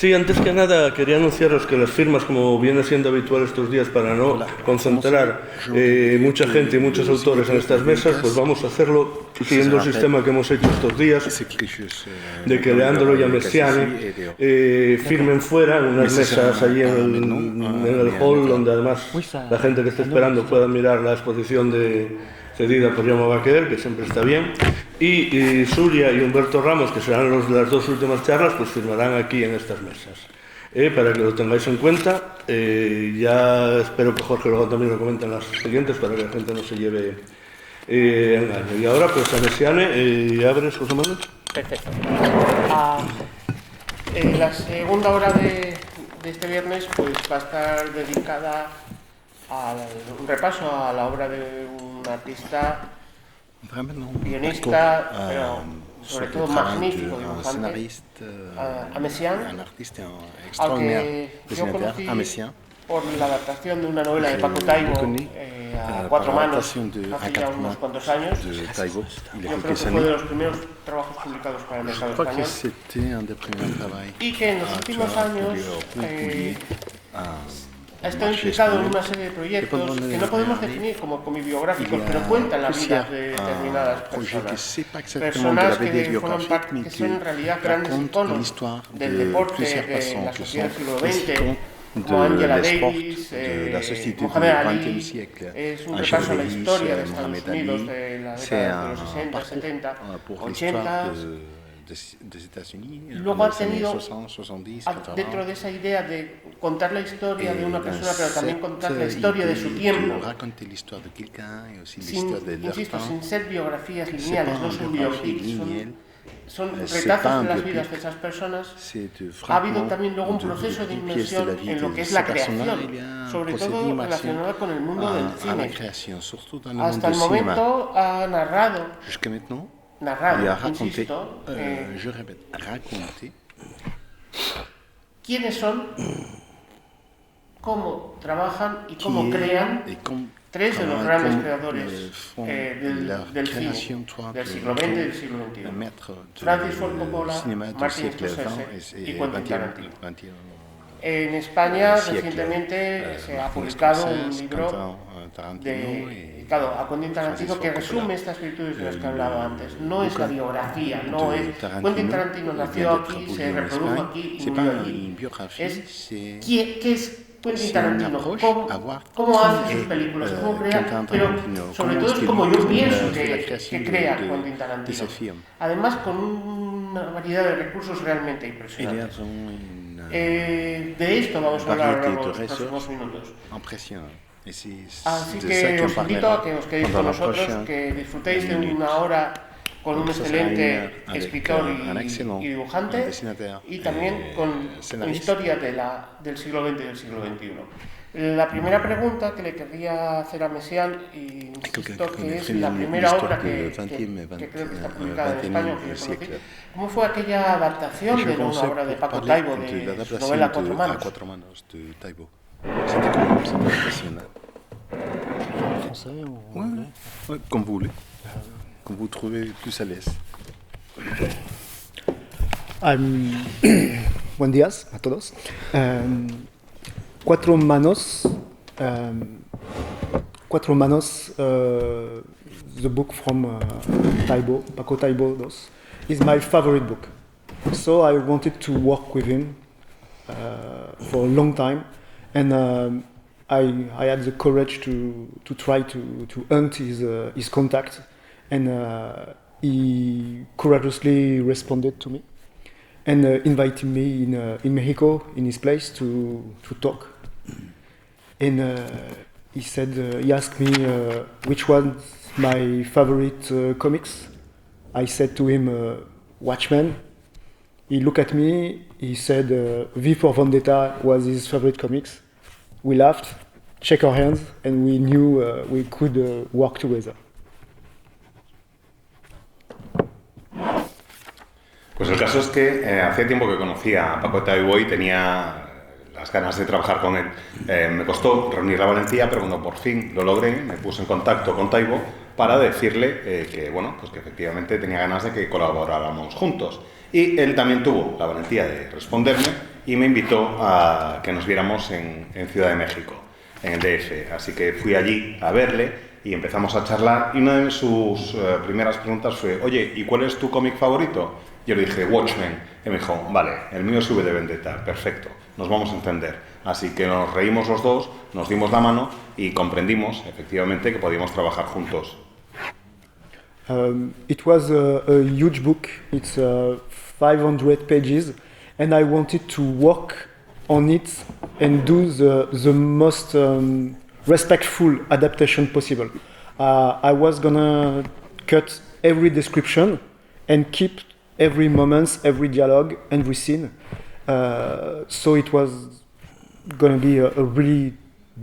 Sí, antes que nada quería anunciaros que las firmas, como viene siendo habitual estos días para no concentrar mucha gente y muchos autores en estas mesas, pues vamos a hacerlo siguiendo el sistema que hemos hecho estos días, de que Leandro y Amessiane firmen fuera en unas mesas allí en el hall, donde además la gente que esté esperando pueda mirar la exposición cedida por Jaume Baquer, que siempre está bien, y Zulia y Humberto Ramos, que serán los de las dos últimas charlas, pues firmarán aquí en estas mesas. Para que lo tengáis en cuenta, ya espero que Jorge luego también lo comente en las siguientes, para que la gente no se lleve engaño. Y ahora, pues, Amessiane, ¿abres, José Manuel? Perfecto. La segunda hora de este viernes pues va a estar dedicada a un repaso a la obra de un artista, guionista, pero sobre todo magnífico dibujante, Amessiane, al que yo conocí por la adaptación de una novela de Paco Taibo a cuatro manos hace ya unos cuantos años. Yo creo que fue de los primeros trabajos publicados para el mercado español y que en los últimos años ha estado implicado en una serie de proyectos que no podemos definir como comibiográficos, pero cuentan la vida de determinadas personas que forman parte, que son en realidad grandes iconos del deporte de la sociedad del siglo XX, como Angela Davis, Mohamed Ali. Es un repaso a la historia de Estados Unidos de la década de los 60, 70, 80. Luego ha tenido, dentro de esa idea de contar la historia de una persona, pero también contar la historia de su tiempo, insisto, sin ser biografías lineales, no son biopics, son retazos de las vidas de esas personas. Ha habido también luego un proceso de inmersión en lo que es la creación, sobre todo relacionada con el mundo del cine. Hasta el momento ha narrado, insisto, quiénes son, cómo trabajan y cómo crean tres de los grandes creadores del cine del siglo XX y del siglo XXI. Francis Ford Coppola, Martin Scorsese y Quentin Tarantino. En España recientemente se ha publicado un libro dedicado a Quentin Tarantino que resume estas virtudes de las que hablaba antes. No es la biografía, no es... Quentin Tarantino nació aquí, se reprodujo aquí y murió allí. Es ¿qué es Quentin Tarantino? ¿Cómo hace sus películas? ¿Cómo crea? Pero sobre todo es como yo pienso que crea Quentin Tarantino. Además con una variedad de recursos realmente impresionantes. De esto vamos a hablar a los próximos minutos. Así que os invito a que os quedéis con nosotros, que disfrutéis de una hora con un excelente escritor y dibujante, y también con historia del siglo XX y del siglo XXI. La primera pregunta que le querría hacer a Messiaen, y insisto que es la primera obra que creo que está publicada en España, que yo conocí, ¿cómo fue aquella adaptación de una obra de Paco Taibo, de su novela Cuatro manos? Français ou anglais? Ouais, comme vous voulez. Comme vous trouvez plus à l'aise. Buen días a todos. Cuatro manos. Cuatro manos. The book from Taibo, Paco Taibo dos, is my favorite book. So I wanted to work with him for a long time, and I had the courage to try to hunt his contact, and he courageously responded to me and invited me in Mexico, in his place, to talk. And he said, he asked me which was my favorite comics. I said to him, Watchmen. He looked at me, he said V for Vendetta was his favorite comics. We laughed, shook our hands, and we knew we could work together. Pues el caso es que hacía tiempo que conocía a Paco Taibo y tenía las ganas de trabajar con él. Me costó reunir la valentía, pero cuando por fin lo logré, me puse en contacto con Taibo para decirle que, bueno, pues que efectivamente tenía ganas de que colaboráramos juntos. Y él también tuvo la valentía de responderme y me invitó a que nos viéramos en Ciudad de México, en el DF. Así que fui allí a verle y empezamos a charlar, y una de sus primeras preguntas fue: oye, ¿y cuál es tu cómic favorito? Yo le dije Watchmen, y me dijo: vale, el mío es V de Vendetta, perfecto, nos vamos a entender. Así que nos reímos los dos, nos dimos la mano y comprendimos efectivamente que podíamos trabajar juntos. It was a huge book. It's 500 pages, and I wanted to work on it and do the most respectful adaptation possible. I was gonna cut every description and keep every moment, every dialogue, every scene. So it was gonna be a really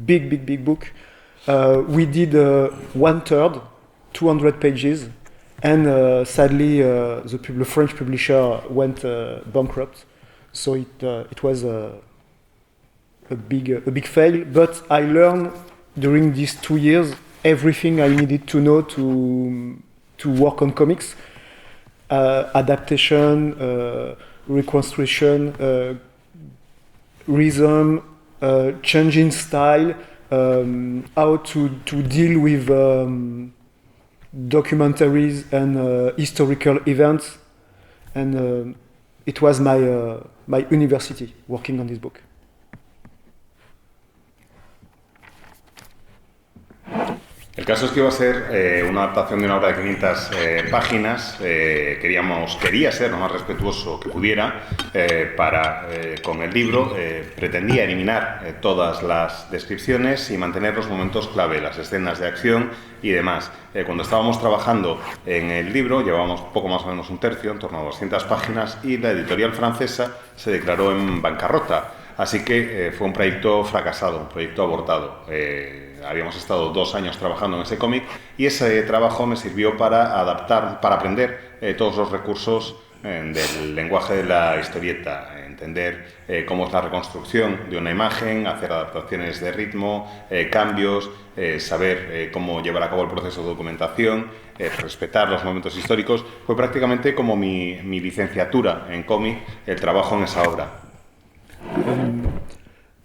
big book. We did 1/3, 200 pages, and sadly the French publisher went bankrupt. So it was a big fail. But I learned during these 2 years everything I needed to know to work on comics, adaptation, reconstruction, rhythm, changing style, how to deal with documentaries and historical events, and it was my university working on this book. El caso es que iba a ser una adaptación de una obra de 500 páginas. Quería ser lo más respetuoso que pudiera con el libro. Pretendía eliminar todas las descripciones y mantener los momentos clave, las escenas de acción y demás. Cuando estábamos trabajando en el libro, llevábamos poco más o menos un tercio, en torno a 200 páginas, y la editorial francesa se declaró en bancarrota. Así que fue un proyecto fracasado, un proyecto abortado. Habíamos estado 2 años trabajando en ese cómic, y ese trabajo me sirvió para adaptar, para aprender todos los recursos del lenguaje de la historieta, entender cómo es la reconstrucción de una imagen, hacer adaptaciones de ritmo, cambios, saber cómo llevar a cabo el proceso de documentación, respetar los momentos históricos. Fue prácticamente como mi licenciatura en cómic, el trabajo en esa obra.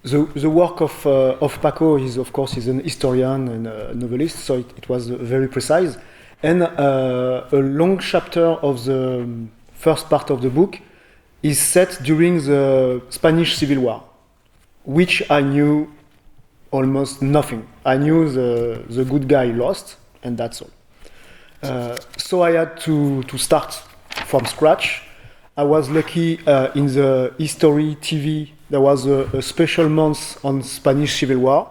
The work of Paco is, of course, an historian and a novelist, so it was very precise. And a long chapter of the first part of the book is set during the Spanish Civil War, which I knew almost nothing. I knew the good guy lost, and that's all. So I had to start from scratch. I was lucky in the History TV. There was a special month on Spanish Civil War,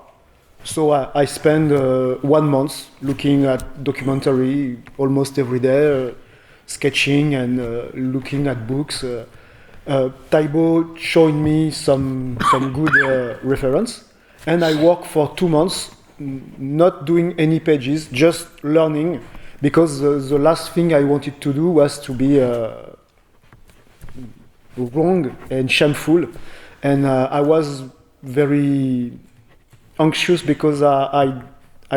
so I spent 1 month looking at documentary almost every day, sketching and looking at books. Taibo showed me some good reference, and I worked for 2 months, not doing any pages, just learning, because the last thing I wanted to do was to be wrong and shameful. And I was very anxious because I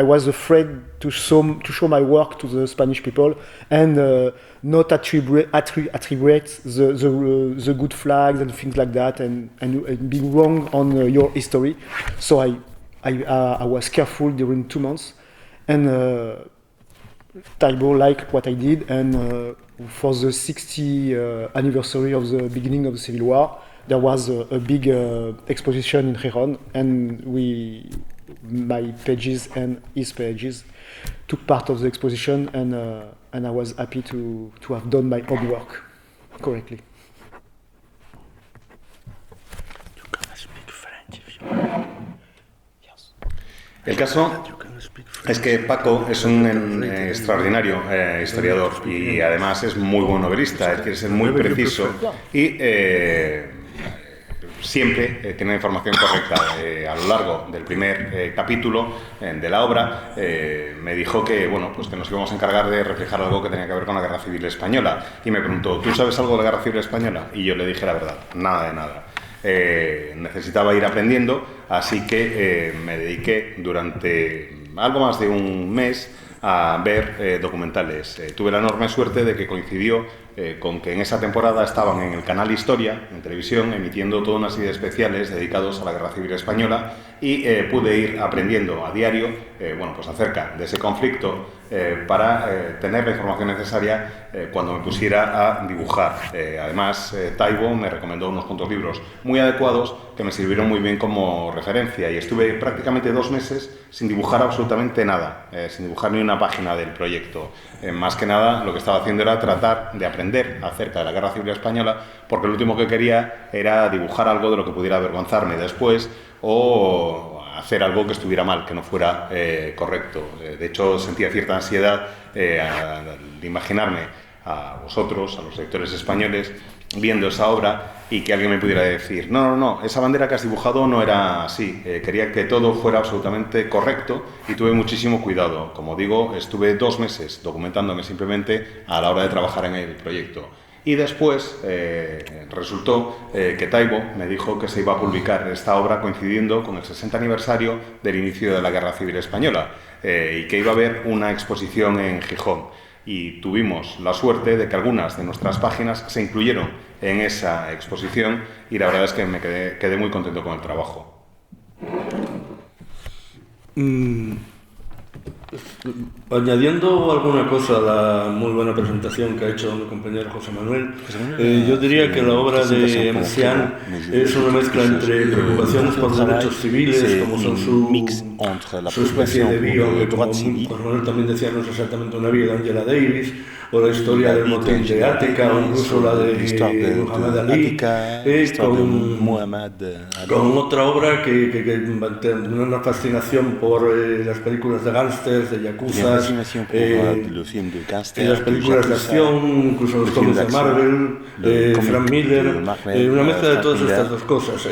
was afraid to show my work to the Spanish people and not attribute the good flags and things like that, and being wrong on your history. So I was careful during 2 months, and Taibo liked what I did, and for the 60th anniversary of the beginning of the Civil War, there was a big exposition in Gijón, and my pages and his pages took part of the exposition, and I was happy to have done my homework correctly. You can speak French if you want. Yes. El caso es que Paco es un extraordinario historiador, y además es muy buen novelista. Él quiere ser muy preciso y siempre tiene la información correcta. A lo largo del primer capítulo de la obra me dijo que, bueno, pues que nos íbamos a encargar de reflejar algo que tenía que ver con la Guerra Civil Española, y me preguntó: ¿tú sabes algo de la Guerra Civil Española? Y yo le dije la verdad: nada de nada. Necesitaba ir aprendiendo, así que me dediqué durante algo más de un mes a ver documentales. Tuve la enorme suerte de que coincidió con que en esa temporada estaban en el canal Historia, en televisión, emitiendo toda una serie de especiales dedicados a la Guerra Civil Española y pude ir aprendiendo a diario pues acerca de ese conflicto para tener la información necesaria cuando me pusiera a dibujar. Además, Taibo me recomendó unos cuantos libros muy adecuados que me sirvieron muy bien como referencia y estuve prácticamente 2 meses sin dibujar absolutamente nada, sin dibujar ni una página del proyecto. Más que nada lo que estaba haciendo era tratar de aprender acerca de la Guerra Civil Española, porque lo último que quería era dibujar algo de lo que pudiera avergonzarme después o hacer algo que estuviera mal, que no fuera correcto. De hecho, sentía cierta ansiedad al imaginarme a vosotros, a los lectores españoles, viendo esa obra y que alguien me pudiera decir no, esa bandera que has dibujado no era así, quería que todo fuera absolutamente correcto y tuve muchísimo cuidado. Como digo, estuve 2 meses documentándome simplemente a la hora de trabajar en el proyecto. Y después resultó que Taibo me dijo que se iba a publicar esta obra coincidiendo con el 60 aniversario del inicio de la Guerra Civil Española y que iba a haber una exposición en Gijón. Y tuvimos la suerte de que algunas de nuestras páginas se incluyeron en esa exposición y la verdad es que me quedé muy contento con el trabajo. Añadiendo alguna cosa a la muy buena presentación que ha hecho mi compañero José Manuel, yo diría que la obra de Messiaen es una mezcla entre preocupaciones por derechos civiles, como son su especie de bio, que como José Manuel también decía, no es exactamente una vida de Angela Davis, o la historia del motín de Ática, o incluso la de Muhammad Ali, con otra obra que tiene una fascinación por las películas de gángsters, de yakuza, las películas de acción, incluso los cómics de Marvel, Frank Miller, una mezcla de todas estas dos cosas.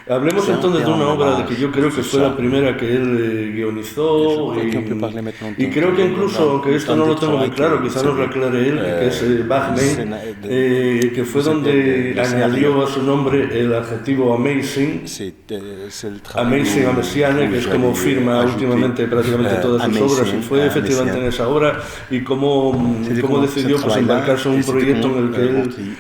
Hablemos entonces de una obra de que yo creo que fue la primera que él guionizó y creo que incluso, aunque esto no lo tengo muy claro, quizá nos lo aclare él, que es Bagman, que fue donde añadió a su nombre el adjetivo amazing a Messiaen, que es como firma últimamente prácticamente todas sus obras, y fue efectivamente en esa obra y cómo decidió pues embarcarse en un proyecto en el que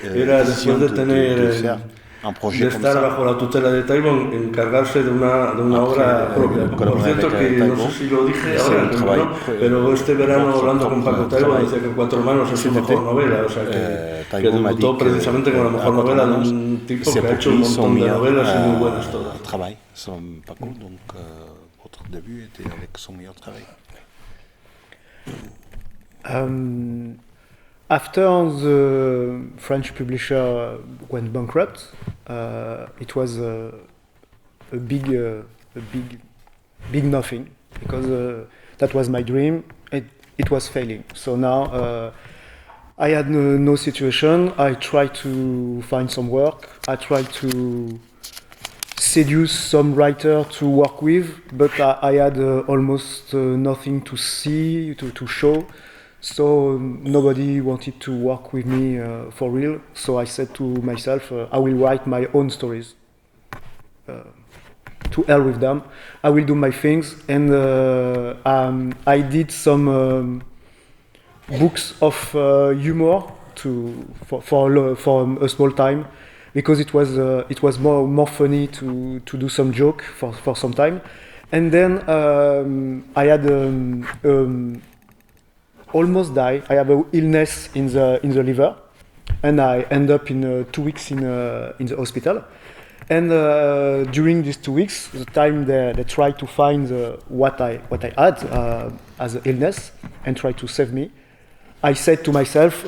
él era, después de tener de estar bajo la tutela de Taibo, encargarse de una obra propia. Por cierto, que no sé si lo dije ahora, ¿no? Pero este verano, hablando con Paco Taibo, decía que Cuatro Hermanos es su mejor novela, o sea que debutó precisamente con la mejor novela de un tipo que ha hecho un montón de novelas y muy buenas todas. After the French publisher went bankrupt, it was a big nothing, because that was my dream. It was failing. So now I had no situation. I tried to find some work. I tried to seduce some writer to work with, but I had almost nothing to see, to show. So nobody wanted to work with me for real. So I said to myself, I will write my own stories. To hell with them. I will do my things. And I did some books of humor for a small time, because it was more funny to do some joke for some time. And then I had almost die. I have an illness in the liver, and I end up in 2 weeks in the hospital. And during these 2 weeks, the time they try to find what I had as an illness and try to save me, I said to myself,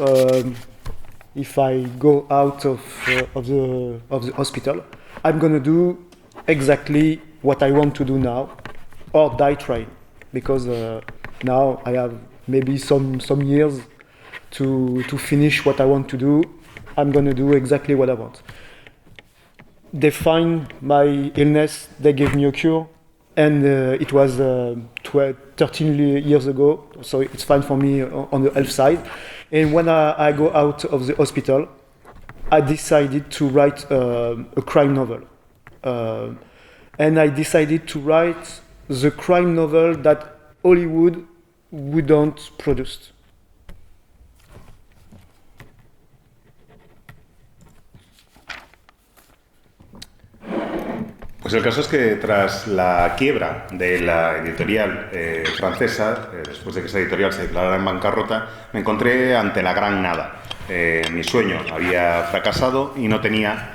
if I go out of the hospital, I'm gonna do exactly what I want to do now, or die trying, because now I have maybe some years to finish what I want to do. I'm gonna do exactly what I want. They find my illness, they gave me a cure, and it was 13 years ago, so it's fine for me on the health side. And when I go out of the hospital, I decided to write a crime novel. And I decided to write the crime novel that Hollywood wouldn't produce. Pues el caso es que tras la quiebra de la editorial francesa, después de que esa editorial se declarara en bancarrota, me encontré ante la gran nada. Mi sueño había fracasado y no tenía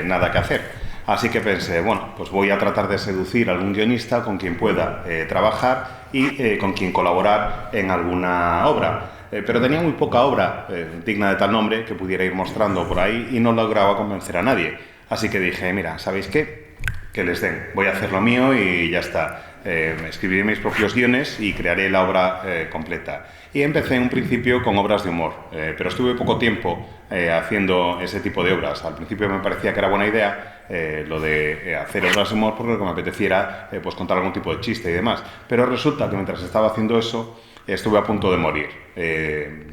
nada que hacer. Así que pensé, bueno, pues voy a tratar de seducir a algún guionista con quien pueda trabajar y con quien colaborar en alguna obra. Pero tenía muy poca obra digna de tal nombre que pudiera ir mostrando por ahí y no lograba convencer a nadie. Así que dije, mira, ¿sabéis qué? Que les den. Voy a hacer lo mío y ya está. Escribiré mis propios guiones y crearé la obra completa. Y empecé en un principio con obras de humor, pero estuve poco tiempo haciendo ese tipo de obras. Al principio me parecía que era buena idea lo de hacer obras de humor porque lo que me apeteciera pues contar algún tipo de chiste y demás. Pero resulta que mientras estaba haciendo eso estuve a punto de morir.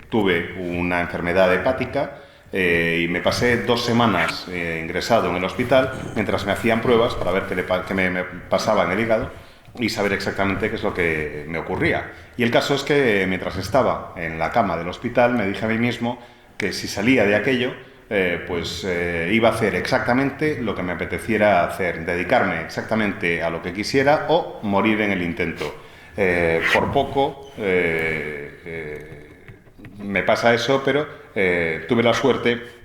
Tuve una enfermedad hepática y me pasé 2 semanas ingresado en el hospital mientras me hacían pruebas para ver qué me pasaba en el hígado y saber exactamente qué es lo que me ocurría. Y el caso es que mientras estaba en la cama del hospital me dije a mí mismo que si salía de aquello iba a hacer exactamente lo que me apeteciera hacer, dedicarme exactamente a lo que quisiera o morir en el intento. Por poco me pasa eso, pero tuve la suerte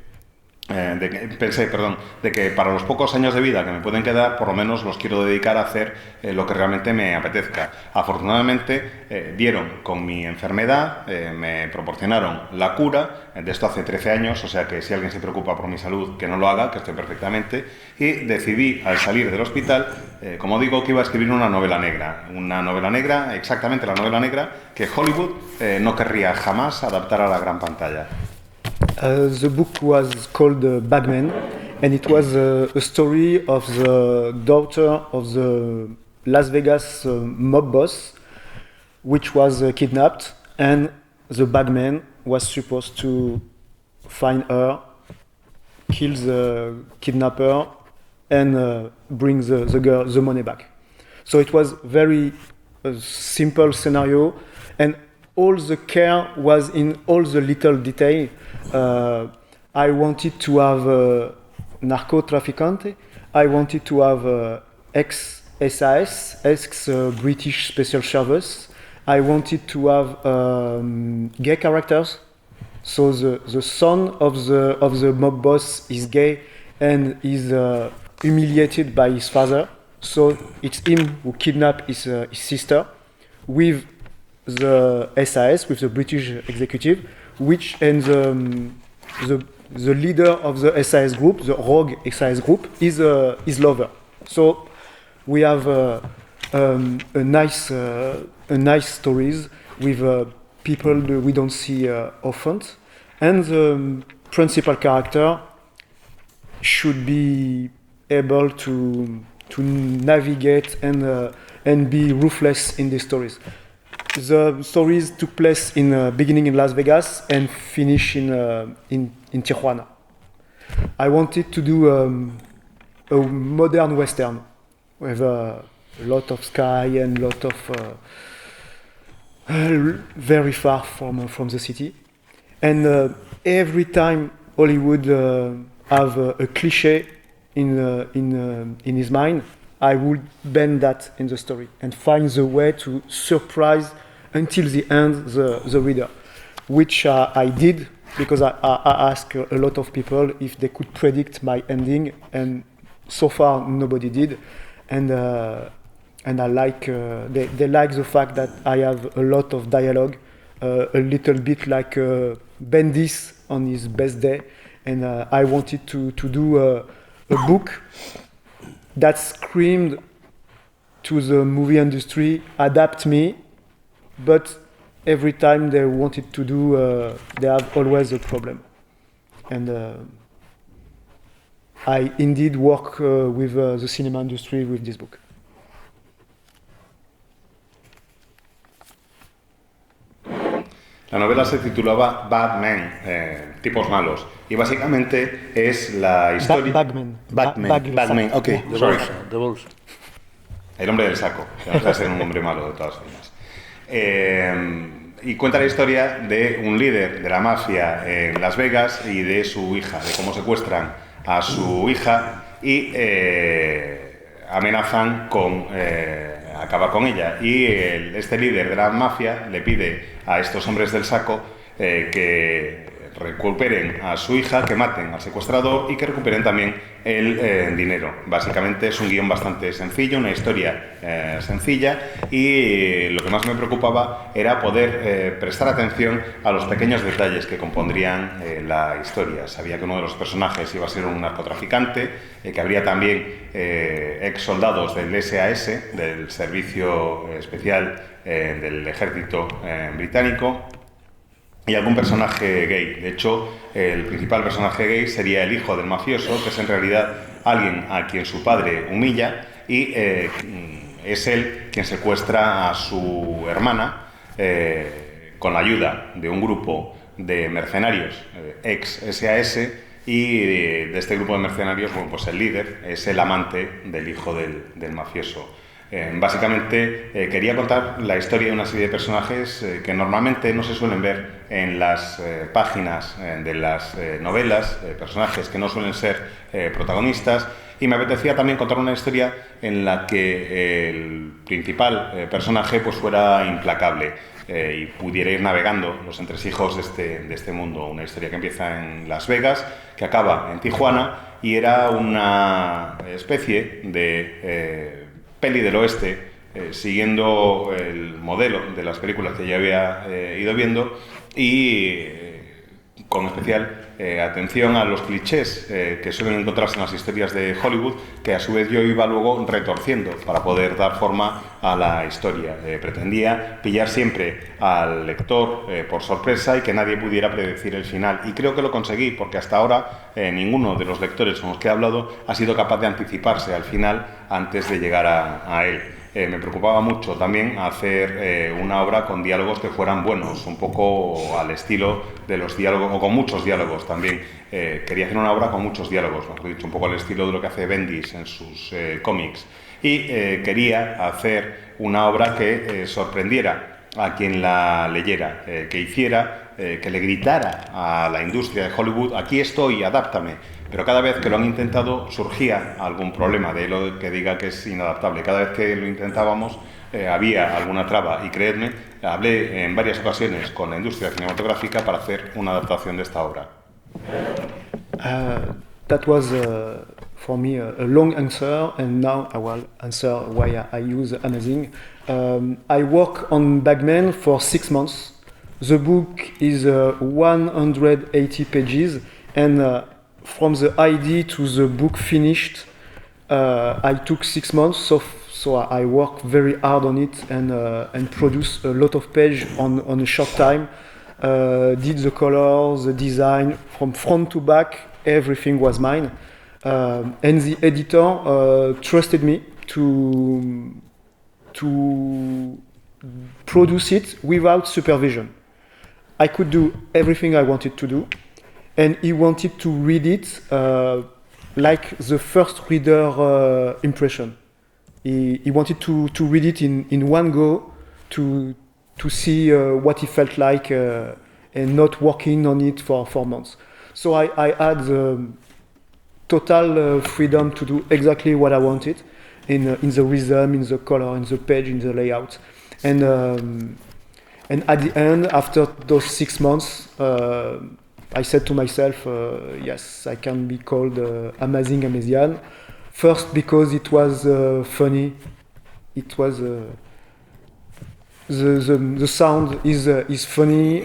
de que para los pocos años de vida que me pueden quedar, por lo menos los quiero dedicar a hacer lo que realmente me apetezca. Afortunadamente dieron con mi enfermedad, me proporcionaron la cura, de esto hace 13 años, o sea que si alguien se preocupa por mi salud, que no lo haga, que estoy perfectamente, y decidí al salir del hospital, como digo, que iba a escribir una novela negra, exactamente la novela negra que Hollywood no querría jamás adaptar a la gran pantalla. The book was called Bagman, and it was a story of the daughter of the Las Vegas mob boss, which was kidnapped, and the bagman was supposed to find her, kill the kidnapper, and bring the money back. So it was very simple scenario, and all the care was in all the little detail. I wanted to have narco-trafficante. I wanted to have ex-SAS, ex-British Special Service. I wanted to have gay characters. So the son of the mob boss is gay and is humiliated by his father. So it's him who kidnapped his sister with the SAS, with the British executive, and the leader of the SAS group, the rogue SAS group, is his lover. So we have a nice stories with people that we don't see often, and the principal character should be able to navigate and be ruthless in the stories. The stories took place beginning in Las Vegas and finish in Tijuana. I wanted to do a modern western with a lot of sky and lot of very far from the city. And every time Hollywood have a cliché in his mind, I would bend that in the story and find the way to surprise until the end the reader, which I did because I asked a lot of people if they could predict my ending, and so far nobody did. And I like they like the fact that I have a lot of dialogue, a little bit like Bendis on his best day, and I wanted to do a book that screamed to the movie industry, adapt me, but every time they wanted to do, they have always a problem. And I indeed work with the cinema industry with this book. La novela se titulaba Bad Men, tipos malos, y básicamente es la historia... Bagman, ok, De bolsa. El hombre del saco, que no puede ser un hombre malo de todas formas. Y cuenta la historia de un líder de la mafia en Las Vegas y de su hija, de cómo secuestran a su hija y amenazan con acabar con ella. Y este líder de la mafia le pide a estos hombres del saco que recuperen a su hija, que maten al secuestrador y que recuperen también el dinero. Básicamente es un guión bastante sencillo, una historia sencilla, y lo que más me preocupaba era poder prestar atención a los pequeños detalles que compondrían la historia. Sabía que uno de los personajes iba a ser un narcotraficante, que habría también ex soldados del SAS, del Servicio Especial del Ejército Británico, y algún personaje gay. De hecho, el principal personaje gay sería el hijo del mafioso, que es en realidad alguien a quien su padre humilla, y es él quien secuestra a su hermana con la ayuda de un grupo de mercenarios ex SAS, y de este grupo de mercenarios, bueno, pues el líder es el amante del hijo del mafioso. Básicamente quería contar la historia de una serie de personajes que normalmente no se suelen ver en las páginas de las novelas, personajes que no suelen ser protagonistas, y me apetecía también contar una historia en la que el principal personaje pues fuera implacable y pudiera ir navegando los entresijos de este mundo. Una historia que empieza en Las Vegas, que acaba en Tijuana, y era una especie de peli del oeste, siguiendo el modelo de las películas que ya había ido viendo, y con especial atención a los clichés que suelen encontrarse en las historias de Hollywood, que a su vez yo iba luego retorciendo para poder dar forma a la historia. Pretendía pillar siempre al lector por sorpresa y que nadie pudiera predecir el final, y creo que lo conseguí, porque hasta ahora ninguno de los lectores con los que he hablado ha sido capaz de anticiparse al final antes de llegar a él. Me preocupaba mucho también hacer una obra con diálogos que fueran buenos, un poco al estilo de los diálogos, o con muchos diálogos también. Quería hacer una obra con muchos diálogos, mejor dicho, un poco al estilo de lo que hace Bendis en sus cómics. Y quería hacer una obra que sorprendiera a quien la leyera, que hiciera, que le gritara a la industria de Hollywood: aquí estoy, adáptame. Pero cada vez que lo han intentado surgía algún problema, de lo que diga que es inadaptable. Cada vez que lo intentábamos había alguna traba, y creedme, hablé en varias ocasiones con la industria cinematográfica para hacer una adaptación de esta obra. That was for me a long answer, and now I will answer why I use Amazing. I work on Bagman for 6 months. The book is 180 pages, and from the idea to the book finished, I took 6 months. So I worked very hard on it, and produced a lot of pages on a short time. Did the colors, the design, from front to back, everything was mine. And the editor trusted me to produce it without supervision. I could do everything I wanted to do, and he wanted to read it like the first reader impression. He wanted to read it in one go, to see what he felt like, and not working on it for 4 months. So I had total freedom to do exactly what I wanted in the rhythm, in the color, in the page, in the layout. And at the end, after those 6 months, I said to myself, yes, I can be called Amazing Amazian. First, because it was funny. It was the sound is funny.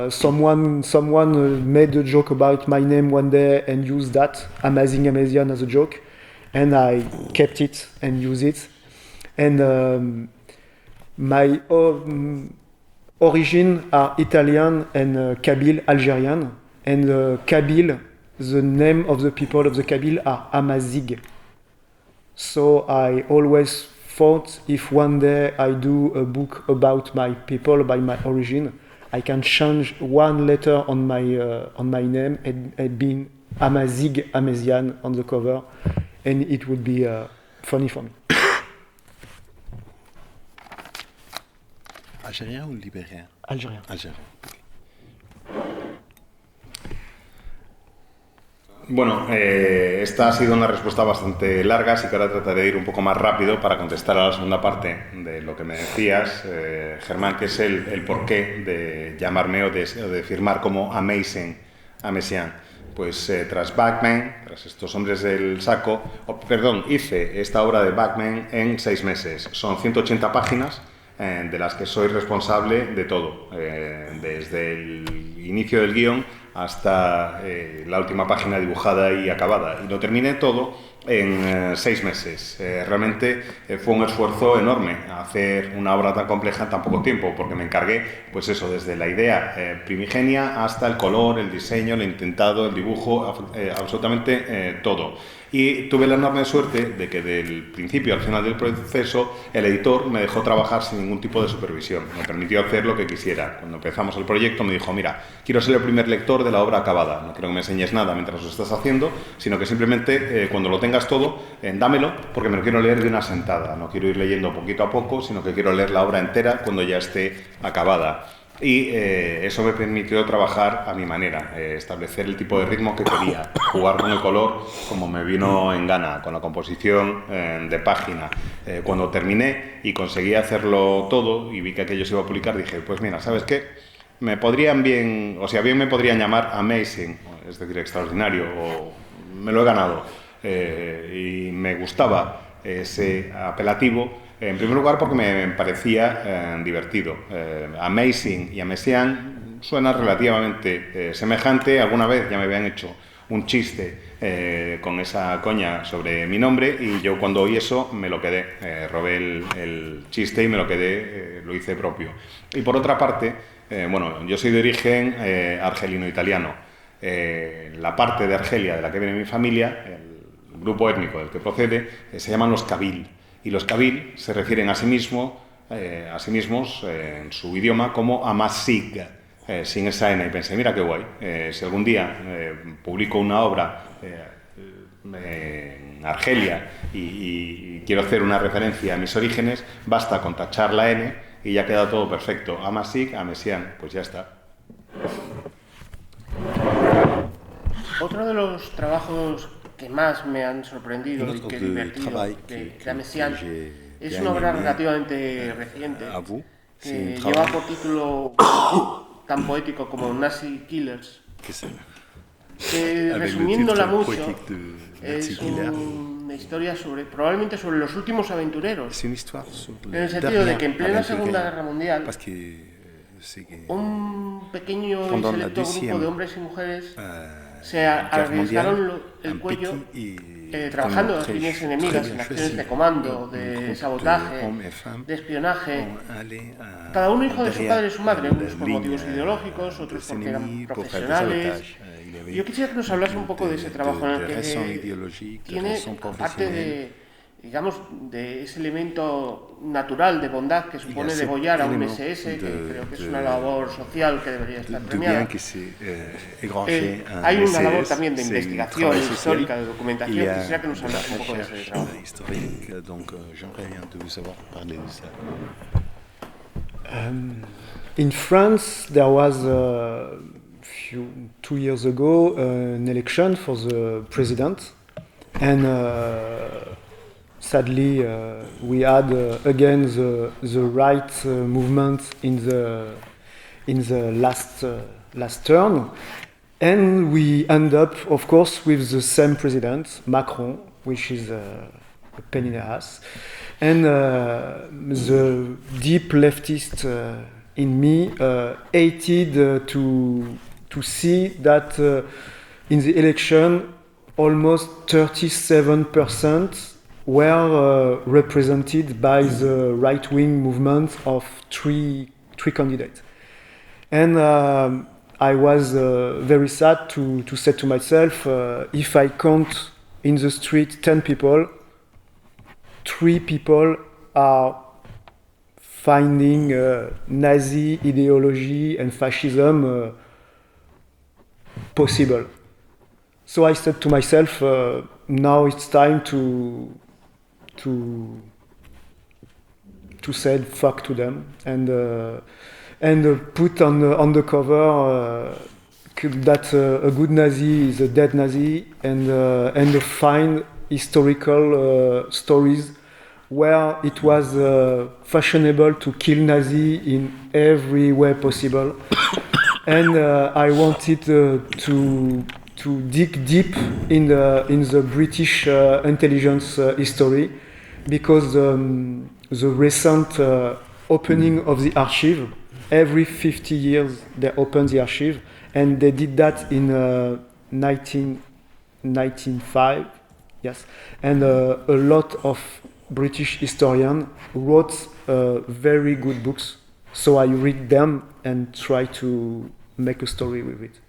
Someone made a joke about my name one day and used that, Amazing Amazian, as a joke, and I kept it and used it. And my origin are Italian and Kabyle Algerian. And Kabyle, the name of the people of the Kabyle are Amazigh. So I always thought, if one day I do a book about my people, by my origin, I can change one letter on my name and being Amazigh Amazian on the cover, and it would be funny for me. Algérien ou libérien? Algérien. Algérien. Bueno, esta ha sido una respuesta bastante larga, así que ahora trataré de ir un poco más rápido para contestar a la segunda parte de lo que me decías, Germán, que es el porqué de llamarme o de firmar como Amazing a Messiaen. Pues tras Bachmann, tras estos hombres del saco, hice esta obra de Bachmann en 6 meses. Son 180 páginas de las que soy responsable de todo, desde el inicio del guión hasta la última página dibujada y acabada. Y lo terminé todo en 6 meses. Realmente fue un esfuerzo enorme hacer una obra tan compleja en tan poco tiempo, porque me encargué, pues eso, desde la idea primigenia hasta el color, el diseño, el intentado, el dibujo, absolutamente todo. Y tuve la enorme suerte de que del principio al final del proceso el editor me dejó trabajar sin ningún tipo de supervisión. Me permitió hacer lo que quisiera. Cuando empezamos el proyecto me dijo, mira, quiero ser el primer lector de la obra acabada. No quiero que me enseñes nada mientras lo estás haciendo, sino que simplemente cuando lo tengas todo, dámelo, porque me lo quiero leer de una sentada. No quiero ir leyendo poquito a poco, sino que quiero leer la obra entera cuando ya esté acabada. Y eso me permitió trabajar a mi manera, establecer el tipo de ritmo que quería, jugar con el color como me vino en gana, con la composición de página. Cuando terminé y conseguí hacerlo todo y vi que aquello se iba a publicar, dije, pues mira, ¿sabes qué? Me podrían bien me podrían llamar Amazing, es decir, extraordinario, o me lo he ganado. Y me gustaba ese apelativo. En primer lugar porque me parecía divertido. Amazing y Messiaen suena relativamente semejante. Alguna vez ya me habían hecho un chiste con esa coña sobre mi nombre y yo cuando oí eso me lo quedé. Robé el chiste y me lo quedé, lo hice propio. Y por otra parte, bueno, yo soy de origen argelino-italiano. La parte de Argelia de la que viene mi familia, el grupo étnico del que procede, se llaman los Kabil. Y los Kabil se refieren a sí mismos en su idioma como Amazigh, sin esa N. Y pensé, mira qué guay, si algún día publico una obra en Argelia y quiero hacer una referencia a mis orígenes, basta con tachar la N y ya queda todo perfecto. Amazigh, Messiaen, pues ya está. Otro de los trabajos que más me han sorprendido y que he divertido de Messiaen es una obra relativamente reciente que lleva por título tan poético como Nazi Killers, que resumiéndola mucho es una historia probablemente sobre los últimos aventureros, en el sentido de que en plena Segunda Guerra Mundial un pequeño y selecto grupo de hombres y mujeres se arriesgaron el cuello trabajando en las líneas enemigas, en acciones de comando, de sabotaje, de espionaje, cada uno hijo de su padre y su madre, unos por motivos ideológicos, otros porque eran profesionales. Yo quisiera que nos hablase un poco de ese trabajo en el que tiene, aparte de ese elemento natural de bondad que supone degollar a un SS, que creo que es una labor social que debería estar premiada. Hay una labor también de investigación histórica, de documentación. Quisiera que nos hablase un poco de ese trabajo. In France, there was 2 years ago an election for the president, and sadly, we had again the right movement in the last term, and we end up, of course, with the same president, Macron, which is a pain in the ass, and the deep leftist in me hated to see that in the election almost 37% were represented by the right-wing movement of three candidates. And I was very sad to say to myself, if I count in the street 10 people, 3 people are finding Nazi ideology and fascism possible. So I said to myself, now it's time to say fuck to them and put on the cover that a good Nazi is a dead Nazi, and to find historical stories where it was fashionable to kill Nazi in every way possible. And I wanted to dig deep in the British intelligence history, because the recent opening of the archive, every 50 years they open the archive, and they did that in 1995, yes, and a lot of British historians wrote very good books, so I read them and try to make a story with it.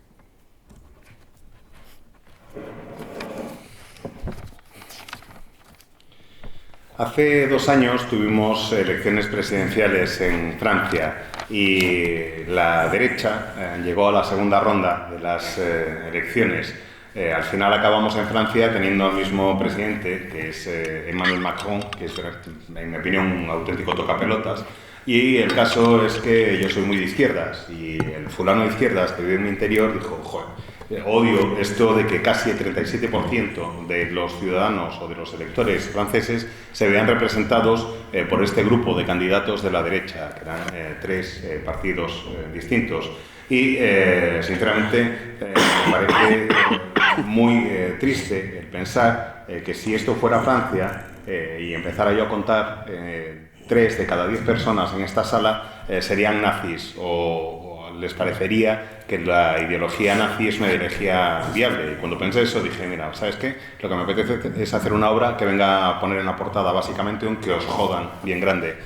Hace 2 años tuvimos elecciones presidenciales en Francia y la derecha llegó a la segunda ronda de las elecciones. Al final acabamos en Francia teniendo al mismo presidente, que es Emmanuel Macron, que es, en mi opinión, un auténtico tocapelotas. Y el caso es que yo soy muy de izquierdas, y el fulano de izquierdas que vive en mi interior dijo: joder, odio esto de que casi el 37% de los ciudadanos o de los electores franceses se vean representados por este grupo de candidatos de la derecha, que eran 3 partidos distintos. Y, sinceramente, me parece muy triste el pensar que si esto fuera Francia y empezara yo a contar 3 de cada 10 personas en esta sala serían nazis, o les parecería que la ideología nazi es una ideología viable. Y cuando pensé eso dije: mira, ¿sabes qué? Lo que me apetece es hacer una obra que venga a poner en la portada básicamente un "que os jodan" bien grande.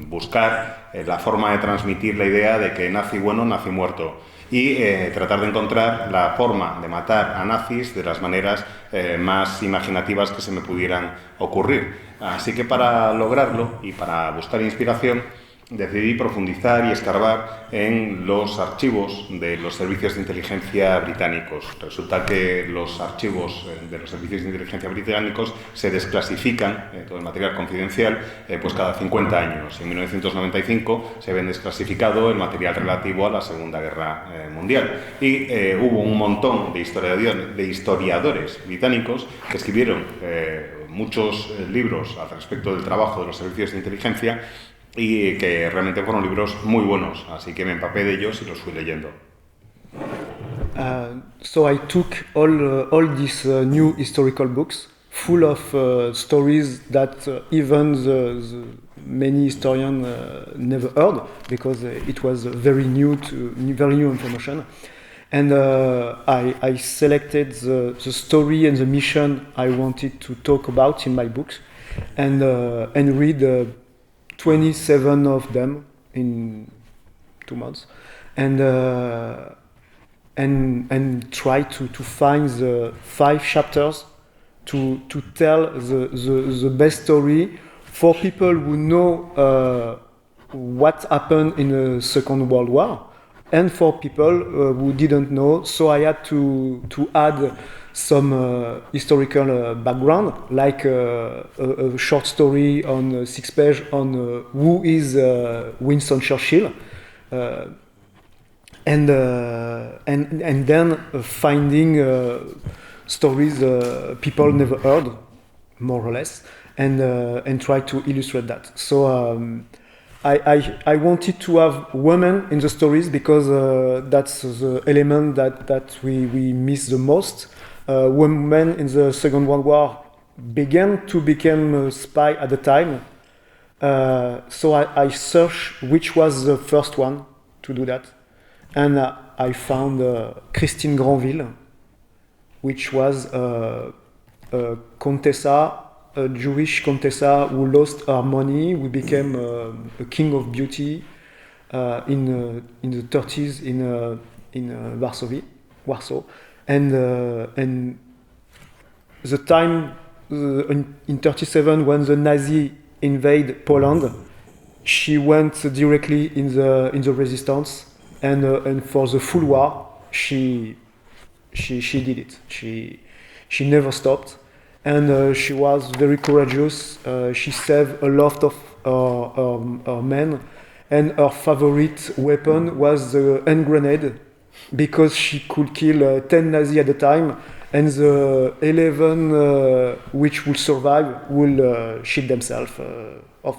Buscar la forma de transmitir la idea de que nazi bueno, nazi muerto, y tratar de encontrar la forma de matar a nazis de las maneras más imaginativas que se me pudieran ocurrir. Así que para lograrlo y para buscar inspiración, decidí profundizar y escarbar en los archivos de los servicios de inteligencia británicos. Resulta que los archivos de los servicios de inteligencia británicos se desclasifican, todo el material confidencial, pues cada 50 años. En 1995 se había desclasificado el material relativo a la Segunda Guerra Mundial. Y hubo un montón de historiadores británicos que escribieron muchos libros al respecto del trabajo de los servicios de inteligencia, y que realmente fueron libros muy buenos, así que me empapé de ellos y los fui leyendo. So I took all these new historical books full of stories that even the many historians never heard, because it was very new information. And I selected the story and the mission I wanted to talk about in my books, and read 27 of them in 2 months, and try to find the 5 chapters to tell the best story for people who know what happened in the Second World War, and for people who didn't know. So I had to add some historical background, like a short story on 6 pages on who is Winston Churchill, and then finding stories people never heard, more or less, and try to illustrate that. So I wanted to have women in the stories, because that's the element that we miss the most. Women in the Second World War began to become a spy at the time. So I searched which was the first one to do that. And I found Christine Granville, which was a Contessa, a Jewish Contessa who lost her money, who became a king of beauty in the 30s in Warsaw. And the time in 37 when the Nazi invade Poland, she went directly in the resistance, and for the full war she did it. She never stopped, and she was very courageous. She saved a lot of her men, and her favorite weapon was the hand grenade. because she could kill 10 Nazis at a time, and the 11 which will survive will shoot themselves of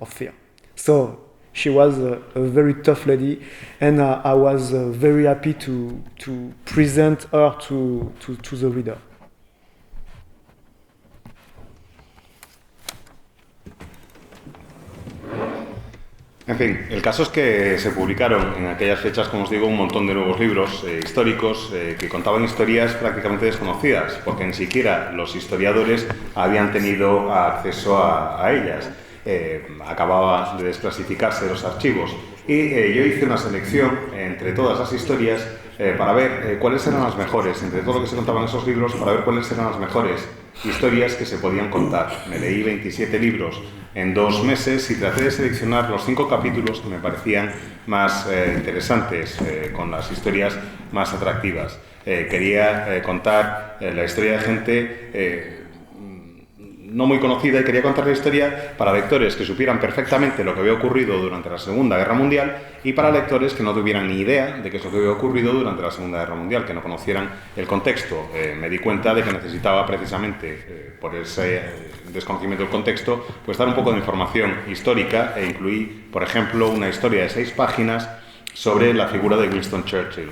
fear. So she was a very tough lady, and I was very happy to present her to the reader. En fin, el caso es que se publicaron en aquellas fechas, como os digo, un montón de nuevos libros históricos que contaban historias prácticamente desconocidas, porque ni siquiera los historiadores habían tenido acceso a ellas. Acababa de desclasificarse los archivos. Y yo hice una selección entre todas las historias para ver cuáles eran las mejores, entre todo lo que se contaba en esos libros, para ver cuáles eran las mejores historias que se podían contar. Me leí 27 libros en 2 meses y traté de seleccionar los 5 capítulos que me parecían más interesantes, con las historias más atractivas. Quería contar la historia de gente no muy conocida, y quería contar la historia para lectores que supieran perfectamente lo que había ocurrido durante la Segunda Guerra Mundial y para lectores que no tuvieran ni idea de qué es lo que había ocurrido durante la Segunda Guerra Mundial, que no conocieran el contexto. Me di cuenta de que necesitaba precisamente, por ese desconocimiento del contexto, pues dar un poco de información histórica, e incluí, por ejemplo, una historia de 6 páginas sobre la figura de Winston Churchill.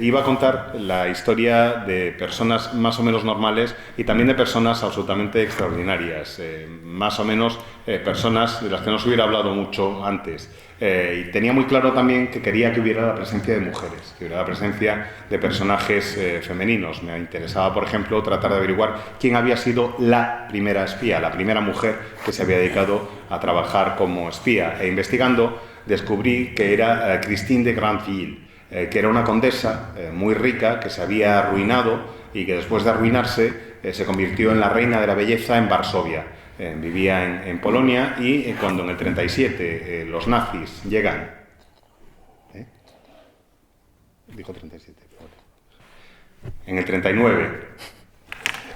Iba a contar la historia de personas más o menos normales y también de personas absolutamente extraordinarias, más o menos personas de las que no se hubiera hablado mucho antes. Y tenía muy claro también que quería que hubiera la presencia de mujeres, que hubiera la presencia de personajes femeninos. Me interesaba, por ejemplo, tratar de averiguar quién había sido la primera espía, la primera mujer que se había dedicado a trabajar como espía. E investigando descubrí que era Christine de Granville, que era una condesa muy rica, que se había arruinado y que después de arruinarse se convirtió en la reina de la belleza en Varsovia. Vivía en Polonia, y cuando en el 37 los nazis llegan... Dijo 37. En el 39,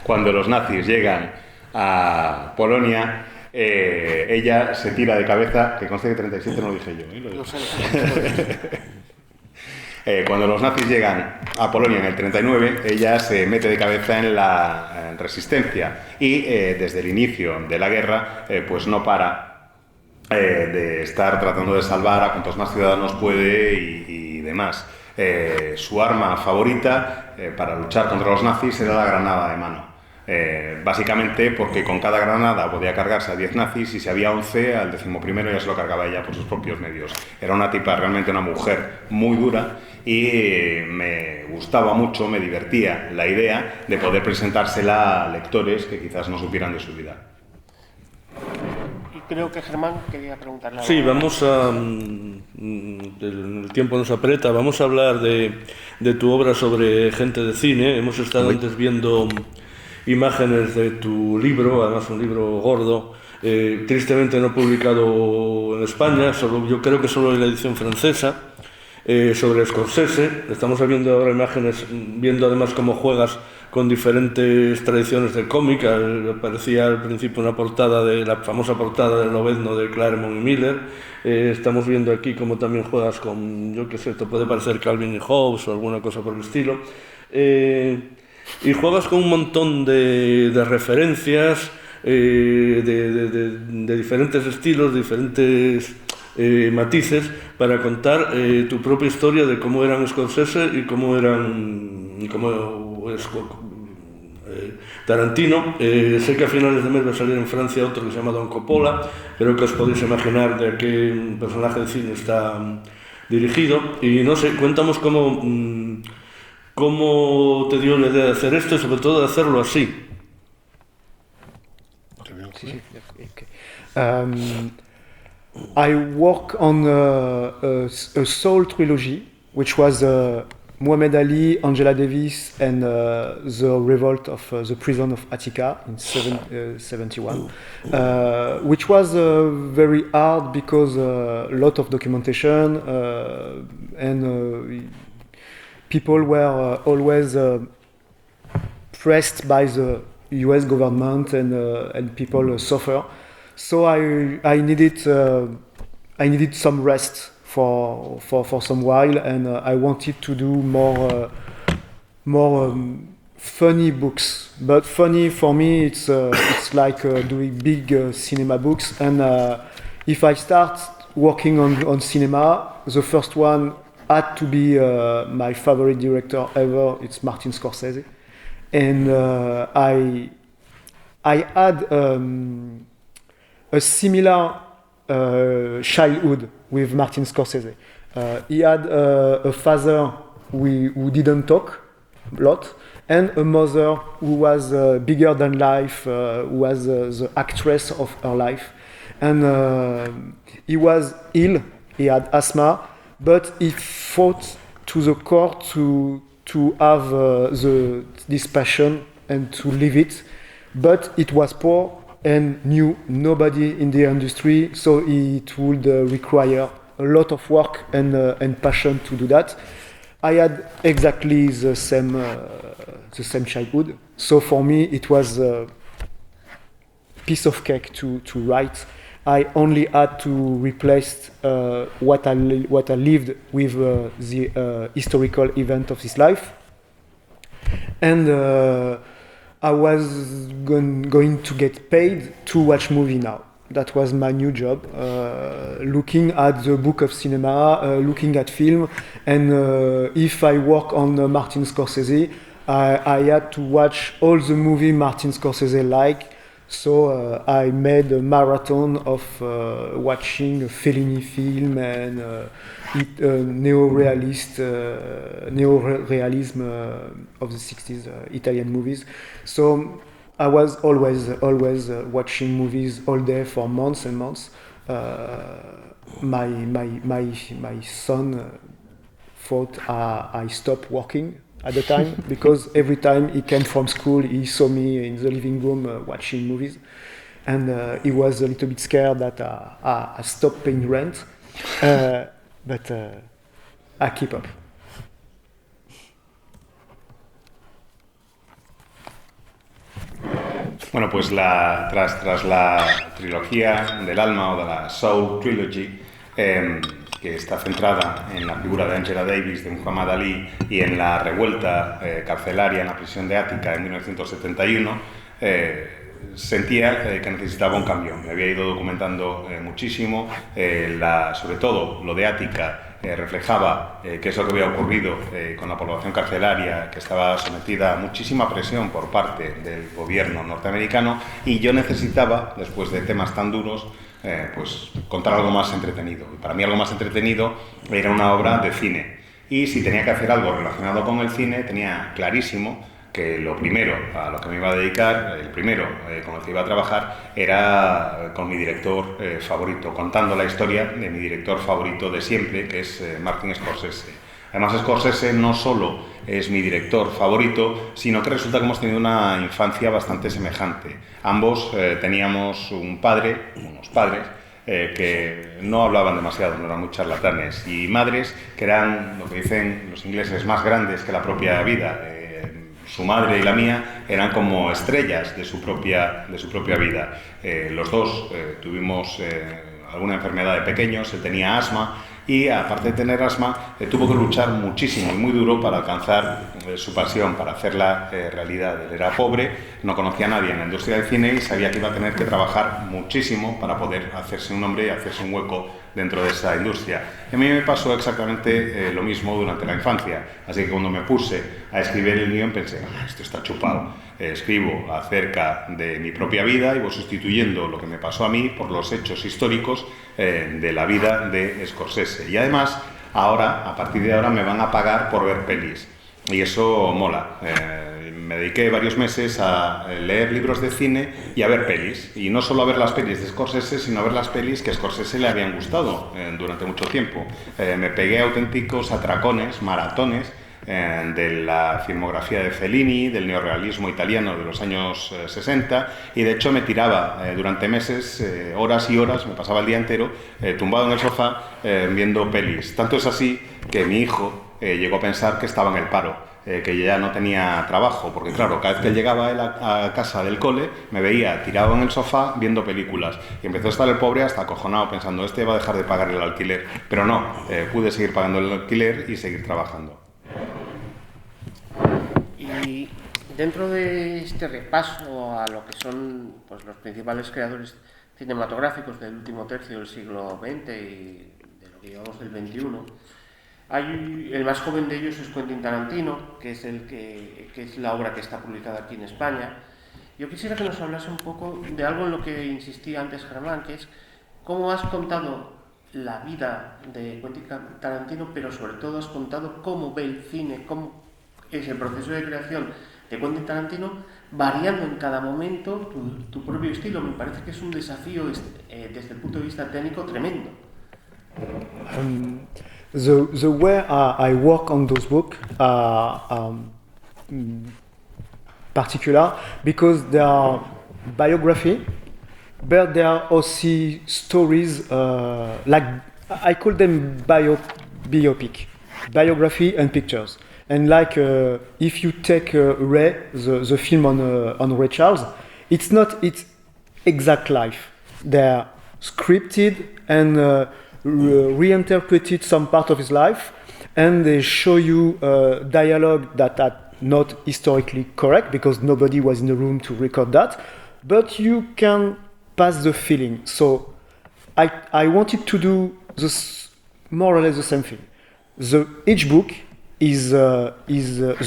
cuando los nazis llegan a Polonia, ella se tira de cabeza, que conste que 37 no lo dije yo, lo sé. Cuando los nazis llegan a Polonia en el 39, ella se mete de cabeza en la resistencia y desde el inicio de la guerra pues no para de estar tratando de salvar a cuantos más ciudadanos puede y demás. Su arma favorita para luchar contra los nazis era la granada de mano. Básicamente porque con cada granada podía cargarse a 10 nazis, y si había 11, al 11º ya se lo cargaba ella por sus propios medios. Era una tipa, realmente una mujer muy dura, y me gustaba mucho, me divertía la idea de poder presentársela a lectores que quizás no supieran de su vida. Y creo que Germán quería preguntarle algo. Sí, vamos a... el tiempo nos aprieta, vamos a hablar de tu obra sobre gente de cine. Hemos estado antes viendo imágenes de tu libro, además un libro gordo, tristemente no publicado en España, yo creo que solo en la edición francesa, sobre Scorsese. Estamos viendo ahora imágenes, viendo además cómo juegas con diferentes tradiciones del cómic. Aparecía al principio una portada, la famosa portada del Lobezno de Claremont y Miller. Estamos viendo aquí cómo también juegas con, yo qué sé, esto puede parecer Calvin y Hobbes o alguna cosa por el estilo. Y juegas con un montón de referencias, de diferentes estilos, diferentes matices, para contar tu propia historia de cómo eran Scorsese y cómo es Tarantino. Sé que a finales de mes va a salir en Francia otro que se llama Don Coppola. Creo que os podéis imaginar de qué personaje de cine está dirigido. Y no sé, cuéntanos ¿cómo te dio la idea de hacer esto y sobre todo de hacerlo así? I work on a Soul trilogy, which was Muhammad Ali, Angela Davis, and the revolt of the prison of Attica in 71, which was very hard because a lot of documentation and people were always pressed by the US government, and people suffer. So I needed some rest for some while, and I wanted to do more funny books. But funny for me, it's like doing big cinema books. And if I start working on cinema, the first one had to be my favorite director ever. It's Martin Scorsese, and I had a similar childhood with Martin Scorsese. He had a father who didn't talk a lot, and a mother who was bigger than life, who was the actress of her life. And he was ill, he had asthma, but he fought to the core to have this passion and to live it. But it was poor and knew nobody in the industry, so it would require a lot of work and passion to do that. I had exactly the same childhood, so for me it was a piece of cake to write. I only had to replace what I lived with the historical event of his life, and I was going to get paid to watch movie now. That was my new job, looking at the book of cinema, looking at film, and if I work on Martin Scorsese, I had to watch all the movie Martin Scorsese like. So I made a marathon of watching a Fellini film and neorealism of the 60s Italian movies. So I was always watching movies all day for months and months. My son thought I stopped working at the time because every time he came from school, he saw me in the living room watching movies, and he was a little bit scared that I stopped paying rent, but I keep up. Bueno, pues tras la trilogía del alma o de la Soul Trilogy, que está centrada en la figura de Angela Davis, de Muhammad Ali, y en la revuelta carcelaria en la prisión de Ática en 1971, sentía que necesitaba un cambio. Me había ido documentando muchísimo, sobre todo lo de Ática reflejaba qué es lo que había ocurrido con la población carcelaria, que estaba sometida a muchísima presión por parte del gobierno norteamericano, y yo necesitaba, después de temas tan duros, pues contar algo más entretenido. Y para mí algo más entretenido era una obra de cine. Y si tenía que hacer algo relacionado con el cine, tenía clarísimo que lo primero a lo que me iba a dedicar, el primero con el que iba a trabajar, era con mi director favorito, contando la historia de mi director favorito de siempre, que es Martin Scorsese. Además, Scorsese no solo es mi director favorito, sino que resulta que hemos tenido una infancia bastante semejante. Ambos teníamos unos padres que no hablaban demasiado, no eran muy charlatanes, y madres que eran, lo que dicen los ingleses, más grandes que la propia vida. Su madre y la mía eran como estrellas de su propia vida. Los dos tuvimos alguna enfermedad de pequeños, él tenía asma, y aparte de tener asma, tuvo que luchar muchísimo y muy duro para alcanzar su pasión, para hacerla realidad. Él era pobre, no conocía a nadie en la industria del cine y sabía que iba a tener que trabajar muchísimo para poder hacerse un nombre y hacerse un hueco dentro de esa industria. Y a mí me pasó exactamente lo mismo durante la infancia, así que cuando me puse a escribir el guión pensé, esto está chupado. Escribo acerca de mi propia vida y voy sustituyendo lo que me pasó a mí por los hechos históricos de la vida de Scorsese. Y además, ahora, a partir de ahora, me van a pagar por ver pelis. Y eso mola. Me dediqué varios meses a leer libros de cine y a ver pelis. Y no solo a ver las pelis de Scorsese, sino a ver las pelis que a Scorsese le habían gustado durante mucho tiempo. Me pegué auténticos atracones, maratones, de la filmografía de Fellini, del neorrealismo italiano de los años 60, y de hecho me tiraba durante meses, horas y horas, me pasaba el día entero tumbado en el sofá viendo pelis. Tanto es así que mi hijo llegó a pensar que estaba en el paro. que ya no tenía trabajo, porque claro, cada vez que llegaba él a casa del cole, me veía tirado en el sofá viendo películas. Y empezó a estar el pobre hasta acojonado, pensando, este va a dejar de pagar el alquiler. Pero no, pude seguir pagando el alquiler y seguir trabajando. Y dentro de este repaso a lo que son pues, los principales creadores cinematográficos del último tercio del siglo XX y de lo que llevamos del XXI, el más joven de ellos es Quentin Tarantino, que es la obra que está publicada aquí en España. Yo quisiera que nos hablase un poco de algo en lo que insistía antes Germán, que es cómo has contado la vida de Quentin Tarantino, pero sobre todo has contado cómo ve el cine, cómo es el proceso de creación de Quentin Tarantino, variando en cada momento tu propio estilo. Me parece que es un desafío desde el punto de vista técnico tremendo. The way I work on those books particular because they are biography, but they are also stories like I call them biopic, biography and pictures. And like if you take Ray, the film on Ray Charles, it's not its exact life. They're scripted and reinterpreted some part of his life, and they show you dialogue that are not historically correct because nobody was in the room to record that, but you can pass the feeling. So I wanted to do this more or less the same thing. Each book is the